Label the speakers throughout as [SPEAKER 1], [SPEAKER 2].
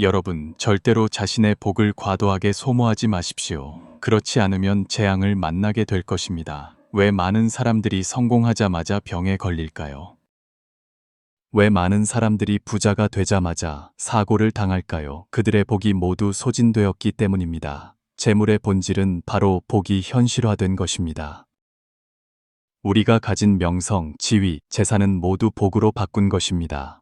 [SPEAKER 1] 여러분, 절대로 자신의 복을 과도하게 소모하지 마십시오. 그렇지 않으면 재앙을 만나게 될 것입니다. 왜 많은 사람들이 성공하자마자 병에 걸릴까요? 왜 많은 사람들이 부자가 되자마자 사고를 당할까요? 그들의 복이 모두 소진되었기 때문입니다. 재물의 본질은 바로 복이 현실화된 것입니다. 우리가 가진 명성, 지위, 재산은 모두 복으로 바꾼 것입니다.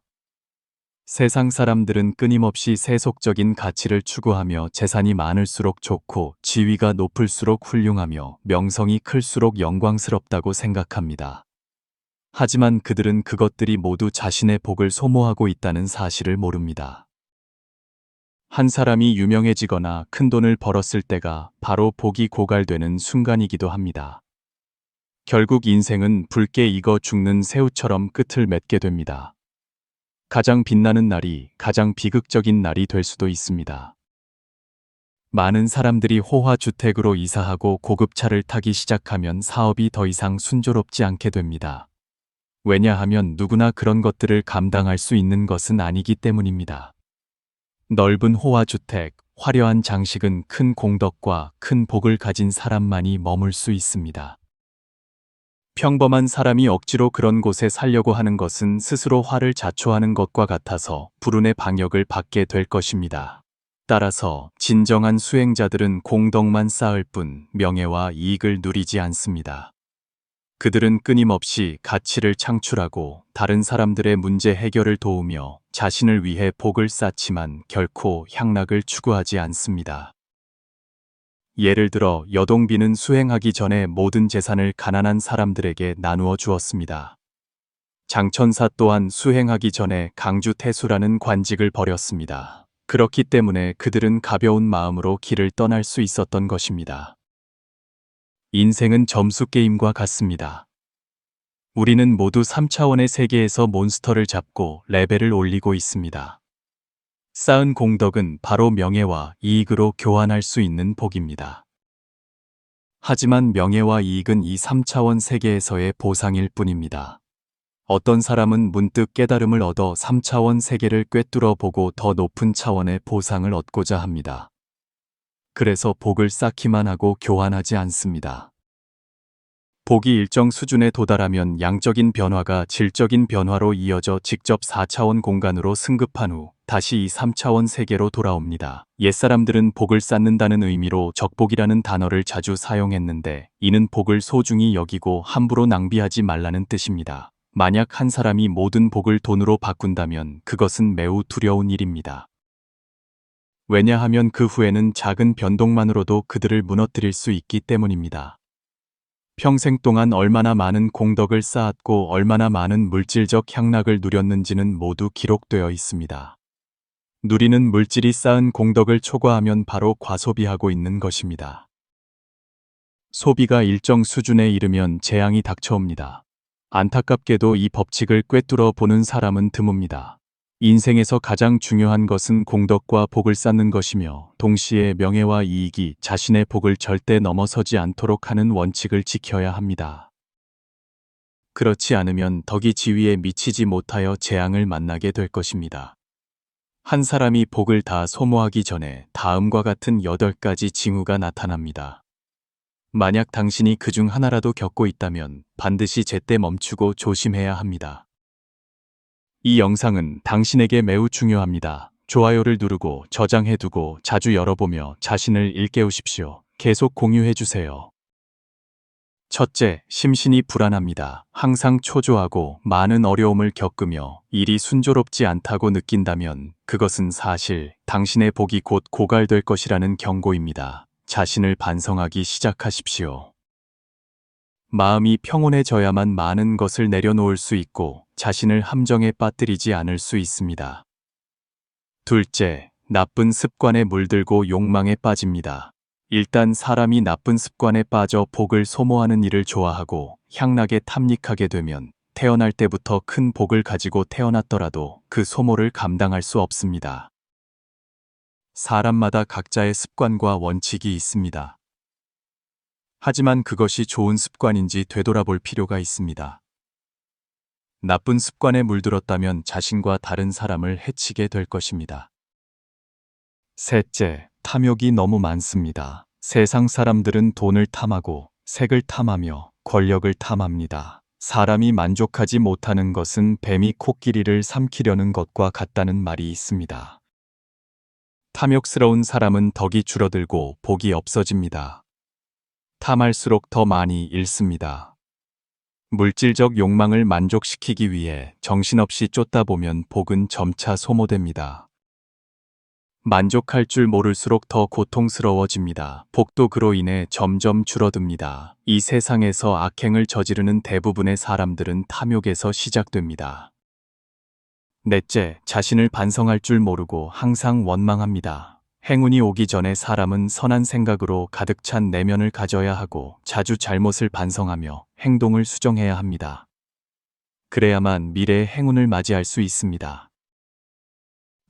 [SPEAKER 1] 세상 사람들은 끊임없이 세속적인 가치를 추구하며 재산이 많을수록 좋고 지위가 높을수록 훌륭하며 명성이 클수록 영광스럽다고 생각합니다. 하지만 그들은 그것들이 모두 자신의 복을 소모하고 있다는 사실을 모릅니다. 한 사람이 유명해지거나 큰 돈을 벌었을 때가 바로 복이 고갈되는 순간이기도 합니다. 결국 인생은 붉게 익어 죽는 새우처럼 끝을 맺게 됩니다. 가장 빛나는 날이 가장 비극적인 날이 될 수도 있습니다. 많은 사람들이 호화주택으로 이사하고 고급차를 타기 시작하면 사업이 더 이상 순조롭지 않게 됩니다. 왜냐하면 누구나 그런 것들을 감당할 수 있는 것은 아니기 때문입니다. 넓은 호화주택, 화려한 장식은 큰 공덕과 큰 복을 가진 사람만이 머물 수 있습니다. 평범한 사람이 억지로 그런 곳에 살려고 하는 것은 스스로 화를 자초하는 것과 같아서 불운의 방역을 받게 될 것입니다. 따라서 진정한 수행자들은 공덕만 쌓을 뿐 명예와 이익을 누리지 않습니다. 그들은 끊임없이 가치를 창출하고 다른 사람들의 문제 해결을 도우며 자신을 위해 복을 쌓지만 결코 향락을 추구하지 않습니다. 예를 들어 여동비는 수행하기 전에 모든 재산을 가난한 사람들에게 나누어 주었습니다. 장천사 또한 수행하기 전에 강주태수라는 관직을 버렸습니다. 그렇기 때문에 그들은 가벼운 마음으로 길을 떠날 수 있었던 것입니다. 인생은 점수 게임과 같습니다. 우리는 모두 3차원의 세계에서 몬스터를 잡고 레벨을 올리고 있습니다. 쌓은 공덕은 바로 명예와 이익으로 교환할 수 있는 복입니다. 하지만 명예와 이익은 이 3차원 세계에서의 보상일 뿐입니다. 어떤 사람은 문득 깨달음을 얻어 3차원 세계를 꿰뚫어 보고 더 높은 차원의 보상을 얻고자 합니다. 그래서 복을 쌓기만 하고 교환하지 않습니다. 복이 일정 수준에 도달하면 양적인 변화가 질적인 변화로 이어져 직접 4차원 공간으로 승급한 후 다시 이 3차원 세계로 돌아옵니다. 옛사람들은 복을 쌓는다는 의미로 적복이라는 단어를 자주 사용했는데 이는 복을 소중히 여기고 함부로 낭비하지 말라는 뜻입니다. 만약 한 사람이 모든 복을 돈으로 바꾼다면 그것은 매우 두려운 일입니다. 왜냐하면 그 후에는 작은 변동만으로도 그들을 무너뜨릴 수 있기 때문입니다. 평생 동안 얼마나 많은 공덕을 쌓았고 얼마나 많은 물질적 향락을 누렸는지는 모두 기록되어 있습니다. 누리는 물질이 쌓은 공덕을 초과하면 바로 과소비하고 있는 것입니다. 소비가 일정 수준에 이르면 재앙이 닥쳐옵니다. 안타깝게도 이 법칙을 꿰뚫어 보는 사람은 드뭅니다. 인생에서 가장 중요한 것은 공덕과 복을 쌓는 것이며 동시에 명예와 이익이 자신의 복을 절대 넘어서지 않도록 하는 원칙을 지켜야 합니다. 그렇지 않으면 덕이 지위에 미치지 못하여 재앙을 만나게 될 것입니다. 한 사람이 복을 다 소모하기 전에 다음과 같은 8가지 징후가 나타납니다. 만약 당신이 그중 하나라도 겪고 있다면 반드시 제때 멈추고 조심해야 합니다. 이 영상은 당신에게 매우 중요합니다. 좋아요를 누르고 저장해두고 자주 열어보며 자신을 일깨우십시오. 계속 공유해주세요. 첫째, 심신이 불안합니다. 항상 초조하고 많은 어려움을 겪으며 일이 순조롭지 않다고 느낀다면 그것은 사실 당신의 복이 곧 고갈될 것이라는 경고입니다. 자신을 반성하기 시작하십시오. 마음이 평온해져야만 많은 것을 내려놓을 수 있고 자신을 함정에 빠뜨리지 않을 수 있습니다. 둘째, 나쁜 습관에 물들고 욕망에 빠집니다. 일단 사람이 나쁜 습관에 빠져 복을 소모하는 일을 좋아하고 향락에 탐닉하게 되면 태어날 때부터 큰 복을 가지고 태어났더라도 그 소모를 감당할 수 없습니다. 사람마다 각자의 습관과 원칙이 있습니다. 하지만 그것이 좋은 습관인지 되돌아볼 필요가 있습니다. 나쁜 습관에 물들었다면 자신과 다른 사람을 해치게 될 것입니다. 셋째, 탐욕이 너무 많습니다. 세상 사람들은 돈을 탐하고 색을 탐하며 권력을 탐합니다. 사람이 만족하지 못하는 것은 뱀이 코끼리를 삼키려는 것과 같다는 말이 있습니다. 탐욕스러운 사람은 덕이 줄어들고 복이 없어집니다. 탐할수록 더 많이 잃습니다. 물질적 욕망을 만족시키기 위해 정신없이 쫓다 보면 복은 점차 소모됩니다. 만족할 줄 모를수록 더 고통스러워집니다. 복도 그로 인해 점점 줄어듭니다. 이 세상에서 악행을 저지르는 대부분의 사람들은 탐욕에서 시작됩니다. 넷째, 자신을 반성할 줄 모르고 항상 원망합니다. 행운이 오기 전에 사람은 선한 생각으로 가득 찬 내면을 가져야 하고 자주 잘못을 반성하며 행동을 수정해야 합니다. 그래야만 미래의 행운을 맞이할 수 있습니다.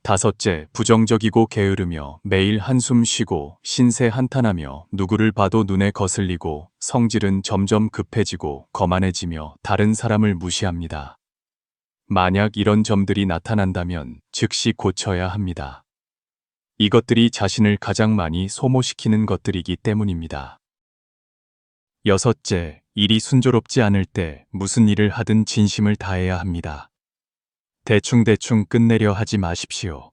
[SPEAKER 1] 다섯째, 부정적이고 게으르며 매일 한숨 쉬고 신세 한탄하며 누구를 봐도 눈에 거슬리고 성질은 점점 급해지고 거만해지며 다른 사람을 무시합니다. 만약 이런 점들이 나타난다면 즉시 고쳐야 합니다. 이것들이 자신을 가장 많이 소모시키는 것들이기 때문입니다. 여섯째, 일이 순조롭지 않을 때 무슨 일을 하든 진심을 다해야 합니다. 대충대충 끝내려 하지 마십시오.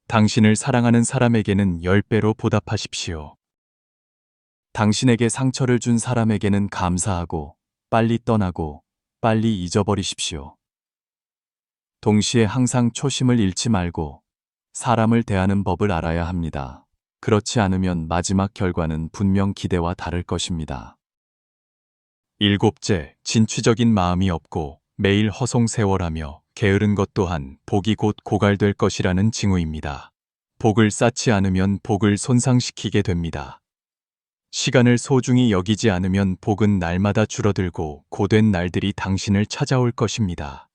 [SPEAKER 1] 당신을 사랑하는 사람에게는 10배로 보답하십시오. 당신에게 상처를 준 사람에게는 감사하고 빨리 떠나고 빨리 잊어버리십시오. 동시에 항상 초심을 잃지 말고 사람을 대하는 법을 알아야 합니다. 그렇지 않으면 마지막 결과는 분명 기대와 다를 것입니다. 일곱째, 진취적인 마음이 없고 매일 허송세월하며 게으른 것 또한 복이 곧 고갈될 것이라는 징후입니다. 복을 쌓지 않으면 복을 손상시키게 됩니다. 시간을 소중히 여기지 않으면 복은 날마다 줄어들고 고된 날들이 당신을 찾아올 것입니다.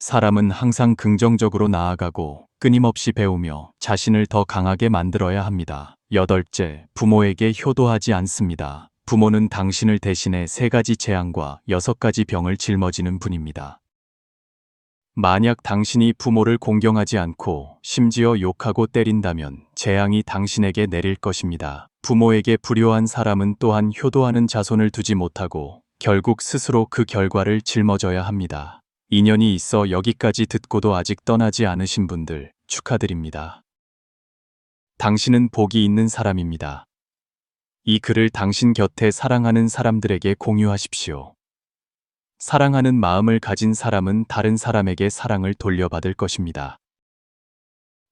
[SPEAKER 1] 사람은 항상 긍정적으로 나아가고 끊임없이 배우며 자신을 더 강하게 만들어야 합니다. 여덟째, 부모에게 효도하지 않습니다. 부모는 당신을 대신해 3가지 재앙과 6가지 병을 짊어지는 분입니다. 만약 당신이 부모를 공경하지 않고 심지어 욕하고 때린다면 재앙이 당신에게 내릴 것입니다. 부모에게 불효한 사람은 또한 효도하는 자손을 두지 못하고 결국 스스로 그 결과를 짊어져야 합니다. 인연이 있어 여기까지 듣고도 아직 떠나지 않으신 분들 축하드립니다. 당신은 복이 있는 사람입니다. 이 글을 당신 곁에 사랑하는 사람들에게 공유하십시오. 사랑하는 마음을 가진 사람은 다른 사람에게 사랑을 돌려받을 것입니다.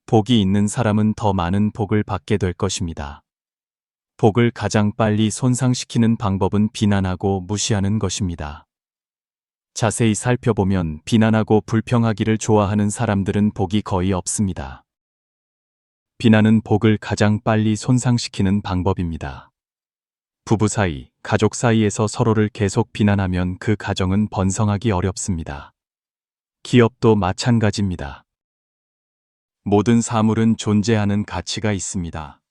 [SPEAKER 1] 복이 있는 사람은 더 많은 복을 받게 될 것입니다. 복을 가장 빨리 손상시키는 방법은 비난하고 무시하는 것입니다. 자세히 살펴보면 비난하고 불평하기를 좋아하는 사람들은 복이 거의 없습니다. 비난은 복을 가장 빨리 손상시키는 방법입니다. 부부 사이, 가족 사이에서 서로를 계속 비난하면 그 가정은 번성하기 어렵습니다. 기업도 마찬가지입니다. 모든 사물은 존재하는 가치가 있습니다.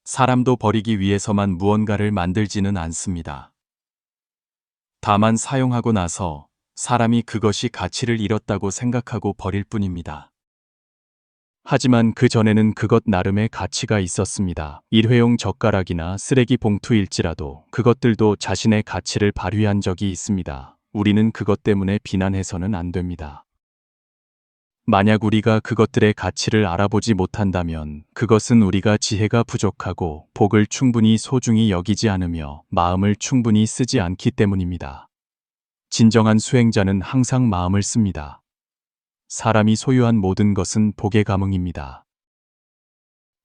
[SPEAKER 1] 사람도 버리기 위해서만 무언가를 만들지는 않습니다. 다만 사용하고 나서 사람이 그것이 가치를 잃었다고 생각하고 버릴 뿐입니다. 하지만 그 전에는 그것 나름의 가치가 있었습니다. 일회용 젓가락이나 쓰레기 봉투일지라도 그것들도 자신의 가치를 발휘한 적이 있습니다. 우리는 그것 때문에 비난해서는 안 됩니다. 만약 우리가 그것들의 가치를 알아보지 못한다면 그것은 우리가 지혜가 부족하고 복을 충분히 소중히 여기지 않으며 마음을 충분히 쓰지 않기 때문입니다. 진정한 수행자는 항상 마음을 씁니다. 사람이 소유한 모든 것은 복의 감흥입니다.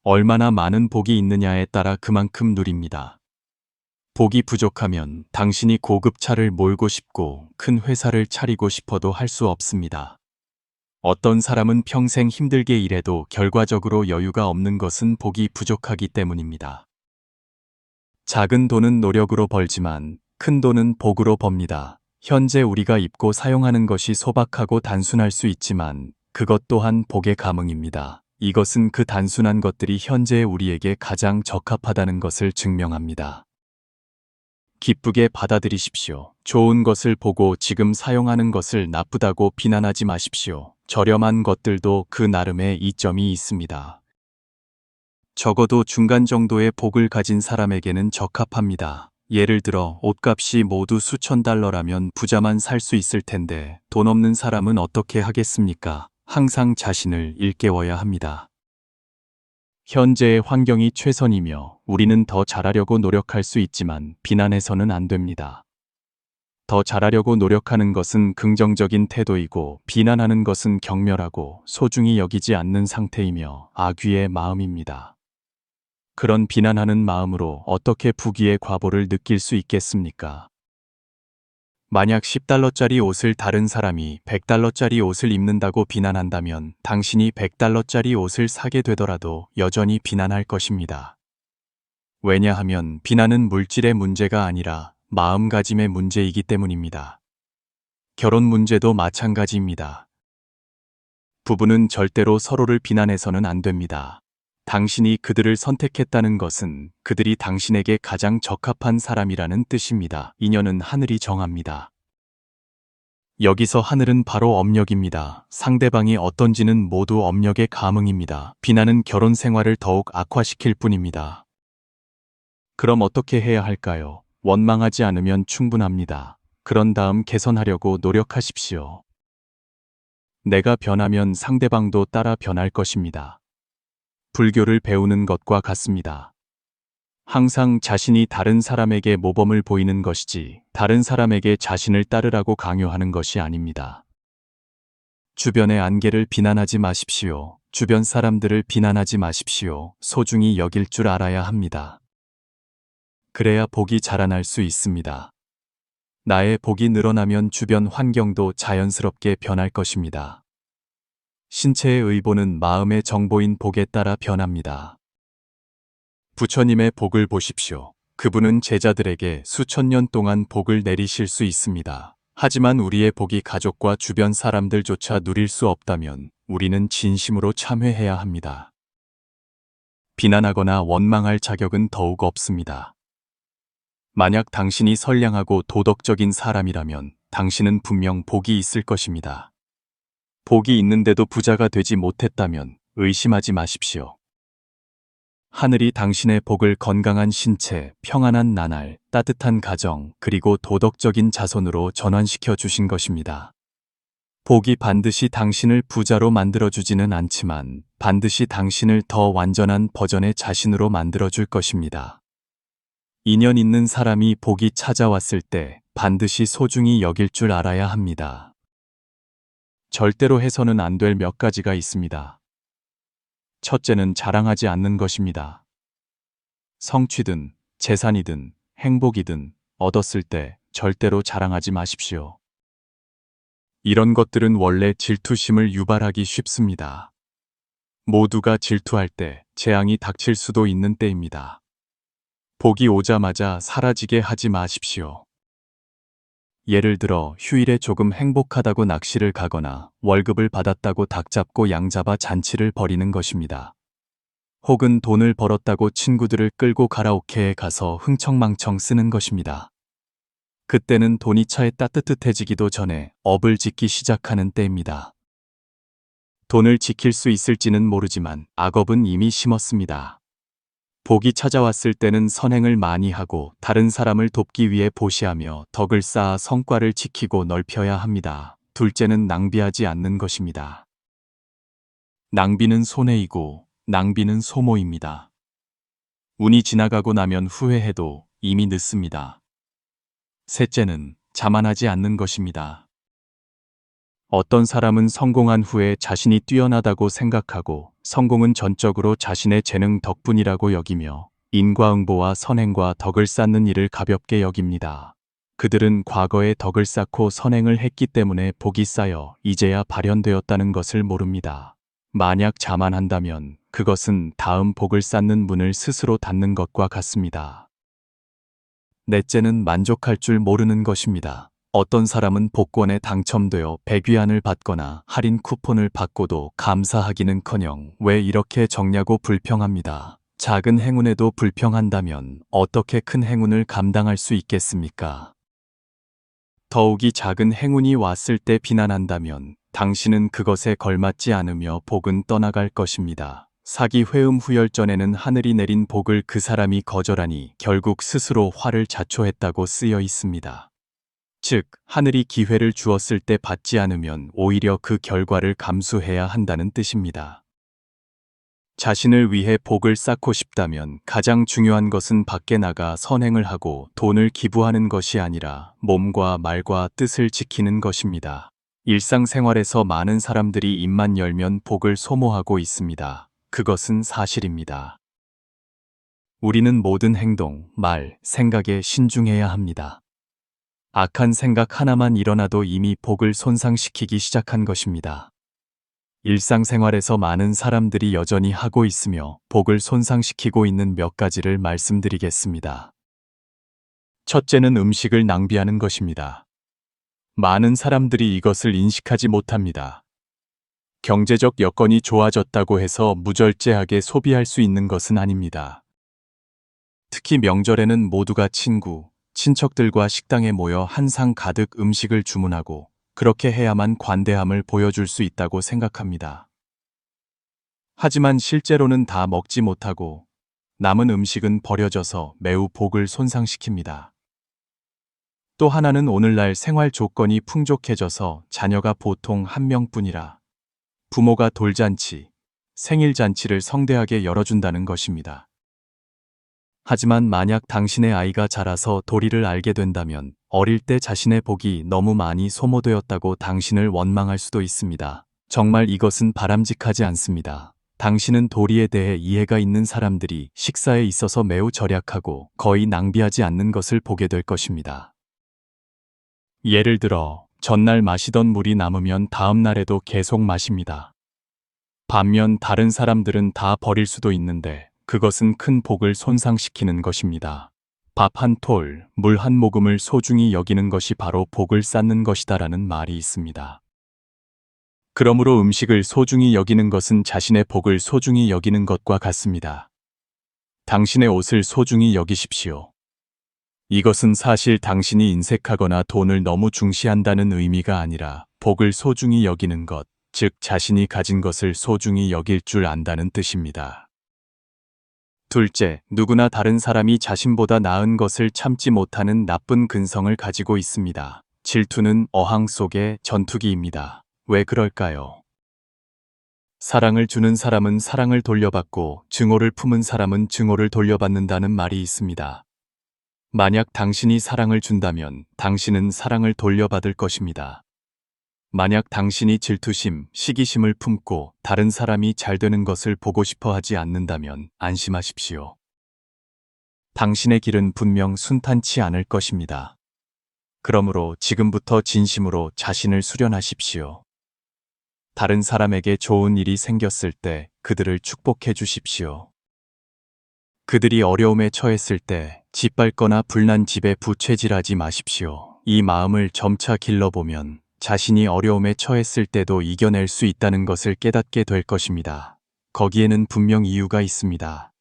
[SPEAKER 1] 얼마나 많은 복이 있느냐에 따라 그만큼 누립니다. 복이 부족하면 당신이 고급 차를 몰고 싶고 큰 회사를 차리고 싶어도 할 수 없습니다. 어떤 사람은 평생 힘들게 일해도 결과적으로 여유가 없는 것은 복이 부족하기 때문입니다. 작은 돈은 노력으로 벌지만 큰 돈은 복으로 법니다. 현재 우리가 입고 사용하는 것이 소박하고 단순할 수 있지만 그것 또한 복의 감흥입니다. 이것은 그 단순한 것들이 현재의 우리에게 가장 적합하다는 것을 증명합니다. 기쁘게 받아들이십시오. 좋은 것을 보고 지금 사용하는 것을 나쁘다고 비난하지 마십시오. 저렴한 것들도 그 나름의 이점이 있습니다. 적어도 중간 정도의 복을 가진 사람에게는 적합합니다. 예를 들어 옷값이 모두 수천 달러라면 부자만 살 수 있을 텐데 돈 없는 사람은 어떻게 하겠습니까? 항상 자신을 일깨워야 합니다. 현재의 환경이 최선이며 우리는 더 잘하려고 노력할 수 있지만 비난해서는 안 됩니다. 더 잘하려고 노력하는 것은 긍정적인 태도이고 비난하는 것은 경멸하고 소중히 여기지 않는 상태이며 악귀의 마음입니다. 그런 비난하는 마음으로 어떻게 부귀의 과보를 느낄 수 있겠습니까? 만약 10달러짜리 옷을 다른 사람이 100달러짜리 옷을 입는다고 비난한다면 당신이 100달러짜리 옷을 사게 되더라도 여전히 비난할 것입니다. 왜냐하면 비난은 물질의 문제가 아니라 마음가짐의 문제이기 때문입니다. 결혼 문제도 마찬가지입니다. 부부는 절대로 서로를 비난해서는 안 됩니다. 당신이 그들을 선택했다는 것은 그들이 당신에게 가장 적합한 사람이라는 뜻입니다. 인연은 하늘이 정합니다. 여기서 하늘은 바로 업력입니다. 상대방이 어떤지는 모두 업력의 감흥입니다. 비난은 결혼 생활을 더욱 악화시킬 뿐입니다. 그럼 어떻게 해야 할까요? 원망하지 않으면 충분합니다. 그런 다음 개선하려고 노력하십시오. 내가 변하면 상대방도 따라 변할 것입니다. 불교를 배우는 것과 같습니다. 항상 자신이 다른 사람에게 모범을 보이는 것이지 다른 사람에게 자신을 따르라고 강요하는 것이 아닙니다. 주변의 안개를 비난하지 마십시오. 주변 사람들을 비난하지 마십시오. 소중히 여길 줄 알아야 합니다. 그래야 복이 자라날 수 있습니다. 나의 복이 늘어나면 주변 환경도 자연스럽게 변할 것입니다. 신체의 의복은 마음의 정보인 복에 따라 변합니다. 부처님의 복을 보십시오. 그분은 제자들에게 수천 년 동안 복을 내리실 수 있습니다. 하지만 우리의 복이 가족과 주변 사람들조차 누릴 수 없다면 우리는 진심으로 참회해야 합니다. 비난하거나 원망할 자격은 더욱 없습니다. 만약 당신이 선량하고 도덕적인 사람이라면 당신은 분명 복이 있을 것입니다. 복이 있는데도 부자가 되지 못했다면 의심하지 마십시오. 하늘이 당신의 복을 건강한 신체, 평안한 나날, 따뜻한 가정, 그리고 도덕적인 자손으로 전환시켜 주신 것입니다. 복이 반드시 당신을 부자로 만들어주지는 않지만 반드시 당신을 더 완전한 버전의 자신으로 만들어줄 것입니다. 인연 있는 사람이 복이 찾아왔을 때 반드시 소중히 여길 줄 알아야 합니다. 절대로 해서는 안 될 몇 가지가 있습니다. 첫째는 자랑하지 않는 것입니다. 성취든 재산이든 행복이든 얻었을 때 절대로 자랑하지 마십시오. 이런 것들은 원래 질투심을 유발하기 쉽습니다. 모두가 질투할 때 재앙이 닥칠 수도 있는 때입니다. 복이 오자마자 사라지게 하지 마십시오. 예를 들어 휴일에 조금 행복하다고 낚시를 가거나 월급을 받았다고 닭 잡고 양 잡아 잔치를 벌이는 것입니다. 혹은 돈을 벌었다고 친구들을 끌고 가라오케에 가서 흥청망청 쓰는 것입니다. 그때는 돈이 차에 따뜻해지기도 전에 업을 짓기 시작하는 때입니다. 돈을 지킬 수 있을지는 모르지만 악업은 이미 심었습니다. 복이 찾아왔을 때는 선행을 많이 하고 다른 사람을 돕기 위해 보시하며 덕을 쌓아 성과를 지키고 넓혀야 합니다. 둘째는 낭비하지 않는 것입니다. 낭비는 손해이고 낭비는 소모입니다. 운이 지나가고 나면 후회해도 이미 늦습니다. 셋째는 자만하지 않는 것입니다. 어떤 사람은 성공한 후에 자신이 뛰어나다고 생각하고 성공은 전적으로 자신의 재능 덕분이라고 여기며 인과응보와 선행과 덕을 쌓는 일을 가볍게 여깁니다. 그들은 과거에 덕을 쌓고 선행을 했기 때문에 복이 쌓여 이제야 발현되었다는 것을 모릅니다. 만약 자만한다면 그것은 다음 복을 쌓는 문을 스스로 닫는 것과 같습니다. 넷째는 만족할 줄 모르는 것입니다. 어떤 사람은 복권에 당첨되어 100위안을 받거나 할인 쿠폰을 받고도 감사하기는커녕 왜 이렇게 적냐고 불평합니다. 작은 행운에도 불평한다면 어떻게 큰 행운을 감당할 수 있겠습니까? 더욱이 작은 행운이 왔을 때 비난한다면 당신은 그것에 걸맞지 않으며 복은 떠나갈 것입니다. 사기 회음 후열전에는 하늘이 내린 복을 그 사람이 거절하니 결국 스스로 화를 자초했다고 쓰여 있습니다. 즉, 하늘이 기회를 주었을 때 받지 않으면 오히려 그 결과를 감수해야 한다는 뜻입니다. 자신을 위해 복을 쌓고 싶다면 가장 중요한 것은 밖에 나가 선행을 하고 돈을 기부하는 것이 아니라 몸과 말과 뜻을 지키는 것입니다. 일상생활에서 많은 사람들이 입만 열면 복을 소모하고 있습니다. 그것은 사실입니다. 우리는 모든 행동, 말, 생각에 신중해야 합니다. 악한 생각 하나만 일어나도 이미 복을 손상시키기 시작한 것입니다. 일상생활에서 많은 사람들이 여전히 하고 있으며 복을 손상시키고 있는 몇 가지를 말씀드리겠습니다. 첫째는 음식을 낭비하는 것입니다. 많은 사람들이 이것을 인식하지 못합니다. 경제적 여건이 좋아졌다고 해서 무절제하게 소비할 수 있는 것은 아닙니다. 특히 명절에는 모두가 친구, 친척들과 식당에 모여 한 상 가득 음식을 주문하고 그렇게 해야만 관대함을 보여줄 수 있다고 생각합니다. 하지만 실제로는 다 먹지 못하고 남은 음식은 버려져서 매우 복을 손상시킵니다. 또 하나는 오늘날 생활 조건이 풍족해져서 자녀가 보통 한 명뿐이라 부모가 돌잔치, 생일잔치를 성대하게 열어준다는 것입니다. 하지만 만약 당신의 아이가 자라서 도리를 알게 된다면 어릴 때 자신의 복이 너무 많이 소모되었다고 당신을 원망할 수도 있습니다. 정말 이것은 바람직하지 않습니다. 당신은 도리에 대해 이해가 있는 사람들이 식사에 있어서 매우 절약하고 거의 낭비하지 않는 것을 보게 될 것입니다. 예를 들어 전날 마시던 물이 남으면 다음 날에도 계속 마십니다. 반면 다른 사람들은 다 버릴 수도 있는데 그것은 큰 복을 손상시키는 것입니다. 밥 한 톨, 물 한 모금을 소중히 여기는 것이 바로 복을 쌓는 것이다라는 말이 있습니다. 그러므로 음식을 소중히 여기는 것은 자신의 복을 소중히 여기는 것과 같습니다. 당신의 옷을 소중히 여기십시오. 이것은 사실 당신이 인색하거나 돈을 너무 중시한다는 의미가 아니라 복을 소중히 여기는 것, 즉 자신이 가진 것을 소중히 여길 줄 안다는 뜻입니다. 둘째, 누구나 다른 사람이 자신보다 나은 것을 참지 못하는 나쁜 근성을 가지고 있습니다. 질투는 어항 속의 전투기입니다. 왜 그럴까요? 사랑을 주는 사람은 사랑을 돌려받고 증오를 품은 사람은 증오를 돌려받는다는 말이 있습니다. 만약 당신이 사랑을 준다면 당신은 사랑을 돌려받을 것입니다. 만약 당신이 질투심, 시기심을 품고 다른 사람이 잘 되는 것을 보고 싶어 하지 않는다면 안심하십시오. 당신의 길은 분명 순탄치 않을 것입니다. 그러므로 지금부터 진심으로 자신을 수련하십시오. 다른 사람에게 좋은 일이 생겼을 때 그들을 축복해 주십시오. 그들이 어려움에 처했을 때 짓밟거나 불난 집에 부채질하지 마십시오. 이 마음을 점차 길러보면 자신이 어려움에 처했을 때도 이겨낼 수 있다는 것을 깨닫게 될 것입니다. 거기에는 분명 이유가 있습니다.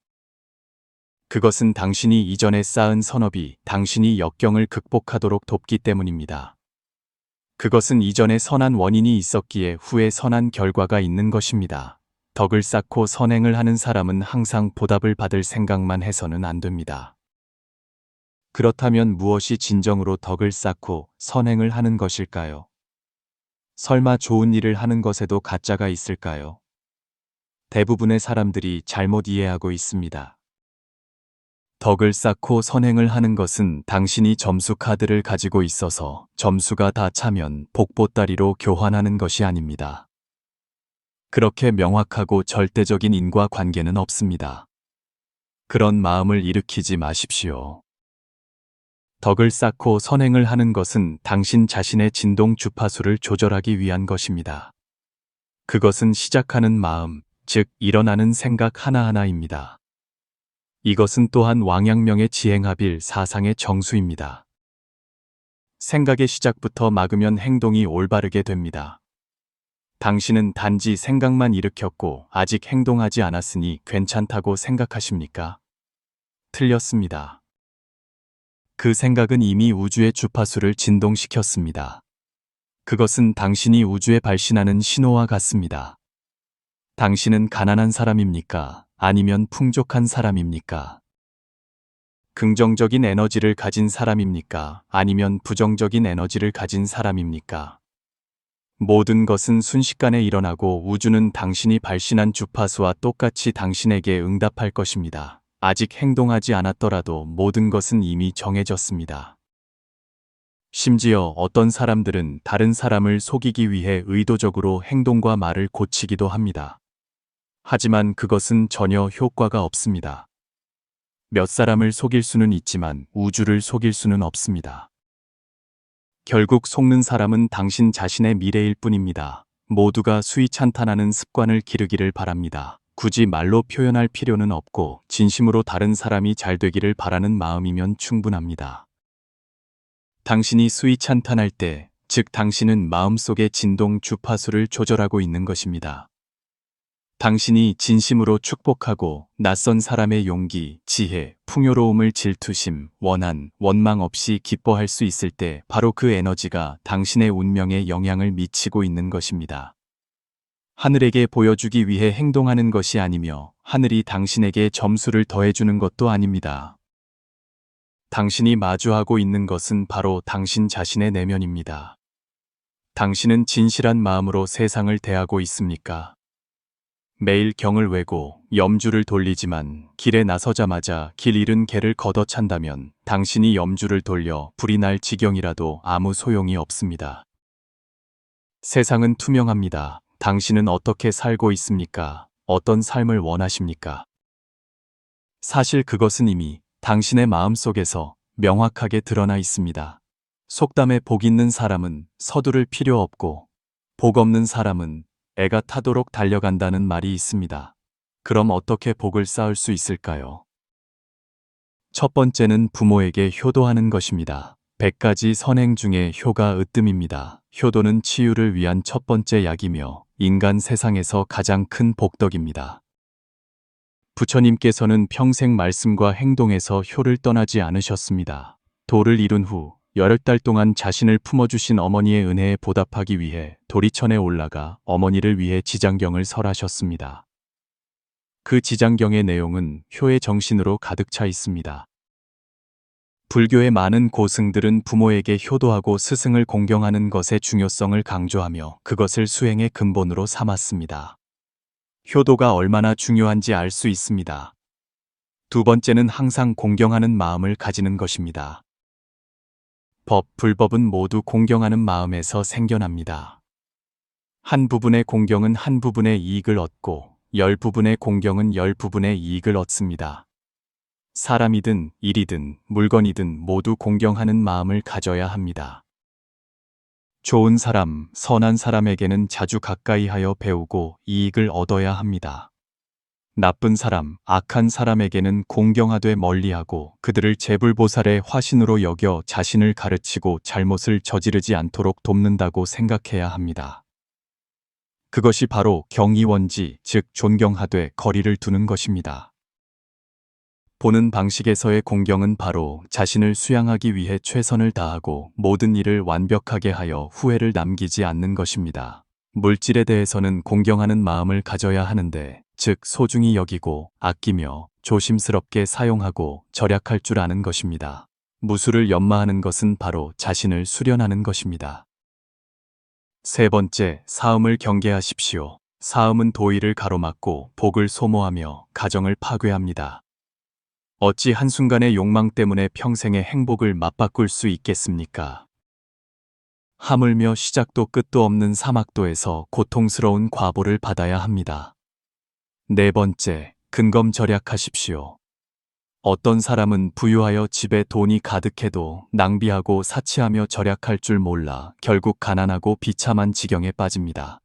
[SPEAKER 1] 그것은 당신이 이전에 쌓은 선업이 당신이 역경을 극복하도록 돕기 때문입니다. 그것은 이전에 선한 원인이 있었기에 후에 선한 결과가 있는 것입니다. 덕을 쌓고 선행을 하는 사람은 항상 보답을 받을 생각만 해서는 안 됩니다. 그렇다면 무엇이 진정으로 덕을 쌓고 선행을 하는 것일까요? 설마 좋은 일을 하는 것에도 가짜가 있을까요? 대부분의 사람들이 잘못 이해하고 있습니다. 덕을 쌓고 선행을 하는 것은 당신이 점수 카드를 가지고 있어서 점수가 다 차면 복보따리로 교환하는 것이 아닙니다. 그렇게 명확하고 절대적인 인과관계는 없습니다. 그런 마음을 일으키지 마십시오. 덕을 쌓고 선행을 하는 것은 당신 자신의 진동 주파수를 조절하기 위한 것입니다. 그것은 시작하는 마음, 즉 일어나는 생각 하나하나입니다. 이것은 또한 왕양명의 지행합일 사상의 정수입니다. 생각의 시작부터 막으면 행동이 올바르게 됩니다. 당신은 단지 생각만 일으켰고 아직 행동하지 않았으니 괜찮다고 생각하십니까? 틀렸습니다. 그 생각은 이미 우주의 주파수를 진동시켰습니다. 그것은 당신이 우주에 발신하는 신호와 같습니다. 당신은 가난한 사람입니까? 아니면 풍족한 사람입니까? 긍정적인 에너지를 가진 사람입니까? 아니면 부정적인 에너지를 가진 사람입니까? 모든 것은 순식간에 일어나고 우주는 당신이 발신한 주파수와 똑같이 당신에게 응답할 것입니다. 아직 행동하지 않았더라도 모든 것은 이미 정해졌습니다. 심지어 어떤 사람들은 다른 사람을 속이기 위해 의도적으로 행동과 말을 고치기도 합니다. 하지만 그것은 전혀 효과가 없습니다. 몇 사람을 속일 수는 있지만 우주를 속일 수는 없습니다. 결국 속는 사람은 당신 자신의 미래일 뿐입니다. 모두가 수위찬탄하는 습관을 기르기를 바랍니다. 굳이 말로 표현할 필요는 없고 진심으로 다른 사람이 잘 되기를 바라는 마음이면 충분합니다. 당신이 수위찬탄할 때, 즉 당신은 마음속의 진동 주파수를 조절하고 있는 것입니다. 당신이 진심으로 축복하고 낯선 사람의 용기, 지혜, 풍요로움을 질투심, 원한, 원망 없이 기뻐할 수 있을 때 바로 그 에너지가 당신의 운명에 영향을 미치고 있는 것입니다. 하늘에게 보여주기 위해 행동하는 것이 아니며 하늘이 당신에게 점수를 더해주는 것도 아닙니다. 당신이 마주하고 있는 것은 바로 당신 자신의 내면입니다. 당신은 진실한 마음으로 세상을 대하고 있습니까? 매일 경을 외고 염주를 돌리지만 길에 나서자마자 길 잃은 개를 걷어찬다면 당신이 염주를 돌려 불이 날 지경이라도 아무 소용이 없습니다. 세상은 투명합니다. 당신은 어떻게 살고 있습니까? 어떤 삶을 원하십니까? 사실 그것은 이미 당신의 마음속에서 명확하게 드러나 있습니다. 속담에 복 있는 사람은 서두를 필요 없고 복 없는 사람은 애가 타도록 달려간다는 말이 있습니다. 그럼 어떻게 복을 쌓을 수 있을까요? 첫 번째는 부모에게 효도하는 것입니다. 100가지 선행 중에 효가 으뜸입니다. 효도는 치유를 위한 첫 번째 약이며 인간 세상에서 가장 큰 복덕입니다. 부처님께서는 평생 말씀과 행동에서 효를 떠나지 않으셨습니다. 도를 이룬 후 8달 동안 자신을 품어주신 어머니의 은혜에 보답하기 위해 도리천에 올라가 어머니를 위해 지장경을 설하셨습니다. 그 지장경의 내용은 효의 정신으로 가득 차 있습니다. 불교의 많은 고승들은 부모에게 효도하고 스승을 공경하는 것의 중요성을 강조하며 그것을 수행의 근본으로 삼았습니다. 효도가 얼마나 중요한지 알 수 있습니다. 두 번째는 항상 공경하는 마음을 가지는 것입니다. 법, 불법은 모두 공경하는 마음에서 생겨납니다. 한 부분의 공경은 한 부분의 이익을 얻고 10부분의 공경은 10부분의 이익을 얻습니다. 사람이든 일이든 물건이든 모두 공경하는 마음을 가져야 합니다. 좋은 사람, 선한 사람에게는 자주 가까이 하여 배우고 이익을 얻어야 합니다. 나쁜 사람, 악한 사람에게는 공경하되 멀리하고 그들을 제불보살의 화신으로 여겨 자신을 가르치고 잘못을 저지르지 않도록 돕는다고 생각해야 합니다. 그것이 바로 경이원지, 즉 존경하되 거리를 두는 것입니다. 보는 방식에서의 공경은 바로 자신을 수양하기 위해 최선을 다하고 모든 일을 완벽하게 하여 후회를 남기지 않는 것입니다. 물질에 대해서는 공경하는 마음을 가져야 하는데, 즉 소중히 여기고 아끼며 조심스럽게 사용하고 절약할 줄 아는 것입니다. 무술을 연마하는 것은 바로 자신을 수련하는 것입니다. 세 번째, 사음을 경계하십시오. 사음은 도의를 가로막고 복을 소모하며 가정을 파괴합니다. 어찌 한순간의 욕망 때문에 평생의 행복을 맞바꿀 수 있겠습니까? 하물며 시작도 끝도 없는 사막도에서 고통스러운 과보를 받아야 합니다. 네 번째, 근검절약하십시오. 어떤 사람은 부유하여 집에 돈이 가득해도 낭비하고 사치하며 절약할 줄 몰라 결국 가난하고 비참한 지경에 빠집니다.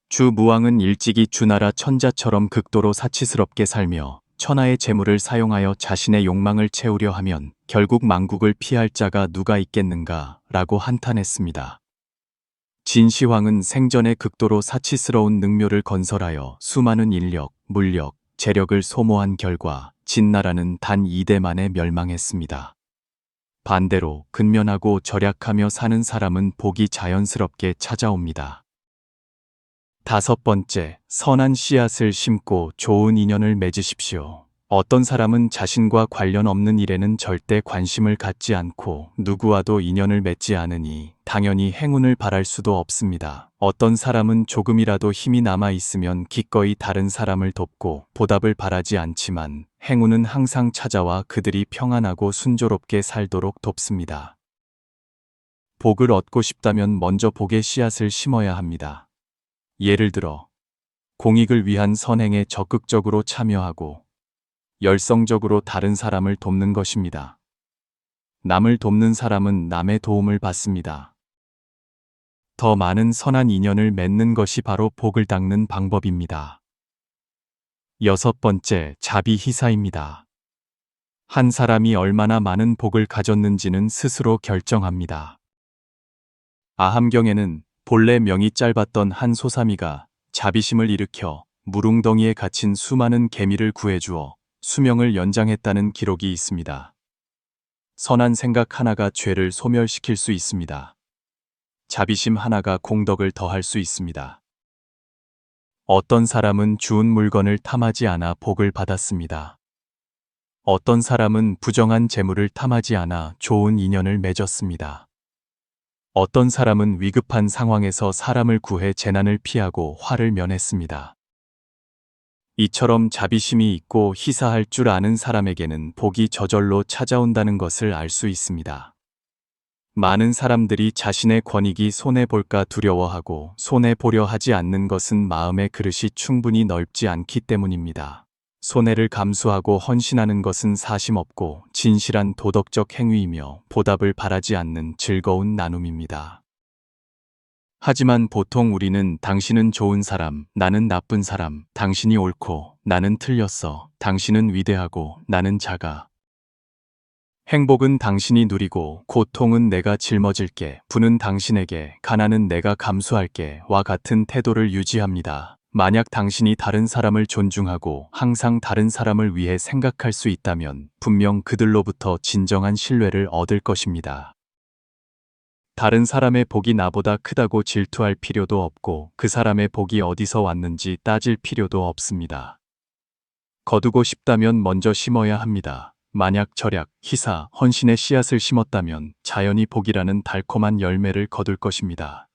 [SPEAKER 1] 주무왕은 일찍이 주나라 천자처럼 극도로 사치스럽게 살며 천하의 재물을 사용하여 자신의 욕망을 채우려 하면 결국 망국을 피할 자가 누가 있겠는가 라고 한탄했습니다. 진시황은 생전에 극도로 사치스러운 능묘를 건설하여 수많은 인력, 물력, 재력을 소모한 결과 진나라는 단 2대 만에 멸망했습니다. 반대로 근면하고 절약하며 사는 사람은 복이 자연스럽게 찾아옵니다. 5번째, 선한 씨앗을 심고 좋은 인연을 맺으십시오. 어떤 사람은 자신과 관련 없는 일에는 절대 관심을 갖지 않고 누구와도 인연을 맺지 않으니 당연히 행운을 바랄 수도 없습니다. 어떤 사람은 조금이라도 힘이 남아 있으면 기꺼이 다른 사람을 돕고 보답을 바라지 않지만 행운은 항상 찾아와 그들이 평안하고 순조롭게 살도록 돕습니다. 복을 얻고 싶다면 먼저 복의 씨앗을 심어야 합니다. 예를 들어, 공익을 위한 선행에 적극적으로 참여하고 열성적으로 다른 사람을 돕는 것입니다. 남을 돕는 사람은 남의 도움을 받습니다. 더 많은 선한 인연을 맺는 것이 바로 복을 닦는 방법입니다. 6번째, 자비희사입니다. 한 사람이 얼마나 많은 복을 가졌는지는 스스로 결정합니다. 아함경에는 본래 명이 짧았던 한 소사미가 자비심을 일으켜 물웅덩이에 갇힌 수많은 개미를 구해주어 수명을 연장했다는 기록이 있습니다. 선한 생각 하나가 죄를 소멸시킬 수 있습니다. 자비심 하나가 공덕을 더할 수 있습니다. 어떤 사람은 주운 물건을 탐하지 않아 복을 받았습니다. 어떤 사람은 부정한 재물을 탐하지 않아 좋은 인연을 맺었습니다. 어떤 사람은 위급한 상황에서 사람을 구해 재난을 피하고 화를 면했습니다. 이처럼 자비심이 있고 희사할 줄 아는 사람에게는 복이 저절로 찾아온다는 것을 알 수 있습니다. 많은 사람들이 자신의 권익이 손해볼까 두려워하고 손해보려 하지 않는 것은 마음의 그릇이 충분히 넓지 않기 때문입니다. 손해를 감수하고 헌신하는 것은 사심없고 진실한 도덕적 행위이며 보답을 바라지 않는 즐거운 나눔입니다. 하지만 보통 우리는 당신은 좋은 사람, 나는 나쁜 사람, 당신이 옳고 나는 틀렸어, 당신은 위대하고 나는 작아. 행복은 당신이 누리고 고통은 내가 짊어질게, 부는 당신에게, 가난은 내가 감수할게 와 같은 태도를 유지합니다. 만약 당신이 다른 사람을 존중하고 항상 다른 사람을 위해 생각할 수 있다면 분명 그들로부터 진정한 신뢰를 얻을 것입니다. 다른 사람의 복이 나보다 크다고 질투할 필요도 없고 그 사람의 복이 어디서 왔는지 따질 필요도 없습니다. 거두고 싶다면 먼저 심어야 합니다. 만약 절약, 희사, 헌신의 씨앗을 심었다면 자연히 복이라는 달콤한 열매를 거둘 것입니다.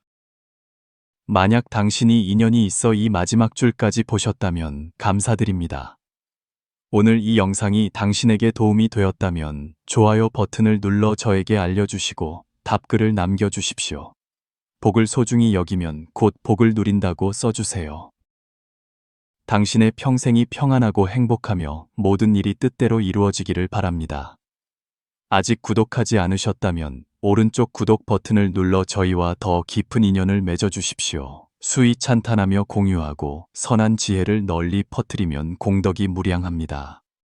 [SPEAKER 1] 만약 당신이 인연이 있어 이 마지막 줄까지 보셨다면 감사드립니다. 오늘 이 영상이 당신에게 도움이 되었다면 좋아요 버튼을 눌러 저에게 알려주시고 답글을 남겨주십시오. 복을 소중히 여기면 곧 복을 누린다고 써주세요. 당신의 평생이 평안하고 행복하며 모든 일이 뜻대로 이루어지기를 바랍니다. 아직 구독하지 않으셨다면 오른쪽 구독 버튼을 눌러 저희와 더 깊은 인연을 맺어주십시오. 수위 찬탄하며 공유하고 선한 지혜를 널리 퍼뜨리면 공덕이 무량합니다.